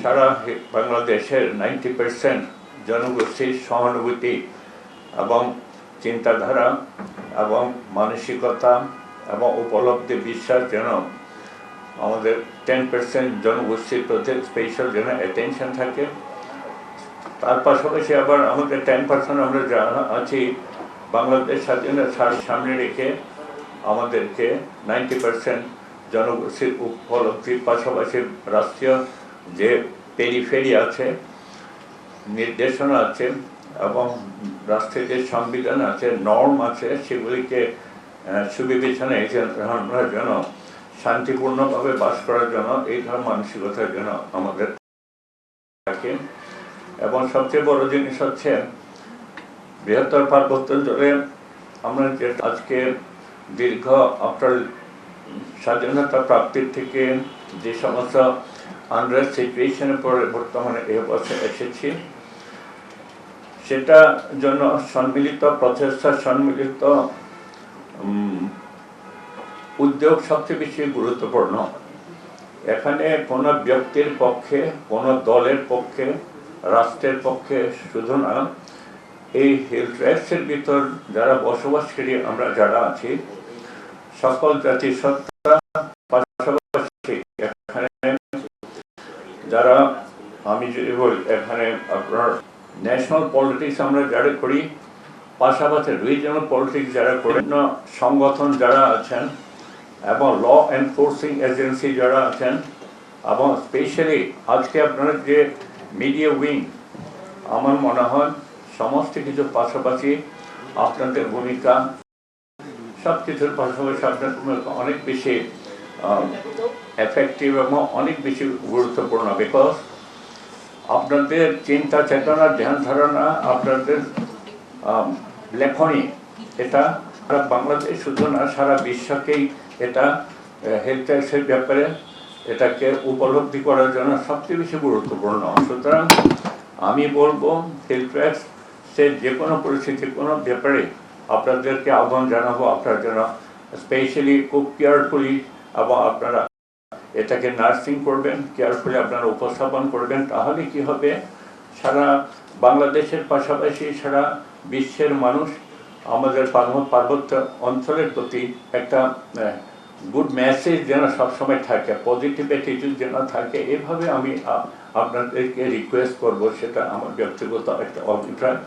সারা বাংলাদেশের 90% জনগোষ্ঠীর সহানুভূতি এবং চিন্তাধারা এবং মানসিকতা এবং উপলব্ধি বিশ্বাস যেন আমাদের 10% জনগোষ্ঠীর প্রতি স্পেশাল যেন অ্যাটেনশন থাকে। তার পাশাপাশি আবার আমাদের 10% আমরা যারা আছি বাংলাদেশ স্বাধীনতার সামনে রেখে আমাদেরকে 90% জনগোষ্ঠীর উপলব্ধির পাশাপাশি রাষ্ট্রীয় যে পেরিফেরি আছে, নির্দেশনা আছে এবং রাষ্ট্রের যে সংবিধান আছে, নর্ম আছে, সেগুলিকে সুবিবেচনায় আমরা যেন শান্তিপূর্ণভাবে বাস করার জন্য এই ধরনের মানসিকতার জন্য আমাদের থাকে। এবং সবচেয়ে বড় জিনিস হচ্ছে বৃহত্তর পার্বত্যাঞ্চলে আমরা যে আজকে দীর্ঘ আফটার স্বাধীনতা প্রাপ্তির থেকে যে সমস্ত আনরেস্ট সিচুয়েশনের পরে বর্তমানে এই অবস্থায় এসেছি, সেটা জন্য সম্মিলিত প্রচেষ্টা, সম্মিলিত উদ্যোগ সবচেয়ে বেশি গুরুত্বপূর্ণ। এখানে কোনো ব্যক্তির পক্ষে, কোনো দলের পক্ষে, রাষ্ট্রের পক্ষে শুধু না, এই হিল ট্র্যাক্সের ভিতর যারা বসবাসকারী আমরা যারা আছি, সকল জাতিসত্তা, পাশাপাশি এখানে যারা, আমি যদি বলি এখানে আপনার ন্যাশনাল পলিটিক্স আমরা যারা করি, পাশাপাশি রিজিওনাল পলিটিক্স যারা করেন, সংগঠন যারা আছেন এবং ল এনফোর্সিং এজেন্সি যারা আছেন, এবং স্পেশালি আজকে আপনারা যে মিডিয়া উইং, আমার মনে হয় সমস্ত কিছুর পাশাপাশি আপনাদের ভূমিকা, সব কিছুর পাশাপাশি আপনার ভূমিকা অনেক বেশি এফেক্টিভ এবং অনেক বেশি গুরুত্বপূর্ণ। বিকজ আপনাদের চিন্তা চেতনা, ধ্যান ধারণা, আপনাদের লেখনী, এটা সারা বাংলাদেশ শুধু না, সারা বিশ্বকেই এটা হেলথ ট্যাক্সের ব্যাপারে এটাকে উপলব্ধি করার জন্য সবচেয়ে বেশি গুরুত্বপূর্ণ। সুতরাং আমি বলবো হেলথ ট্যাক্সের যে কোনো পরিস্থিতি, কোনো ব্যাপারে আপনাদেরকে আহ্বান জানাবো, আপনার জন্য স্পেশালি খুব কেয়ারফুলি এবং আপনারা এটাকে নার্সিং করবেন, কেয়ারফুলি আপনারা উপস্থাপন করবেন। তাহলে কি হবে, সারা বাংলাদেশের পাশাপাশি সারা বিশ্বের মানুষ আমাদের পার্বত্য অঞ্চলের প্রতি একটা গুড মেসেজ যেন সবসময় থাকে, পজিটিভ অ্যাটিটিউড যেন থাকে। এভাবে আমি আপনাদেরকে রিকোয়েস্ট করবো, সেটা আমার ব্যক্তিগত একটা অভিপ্রায়।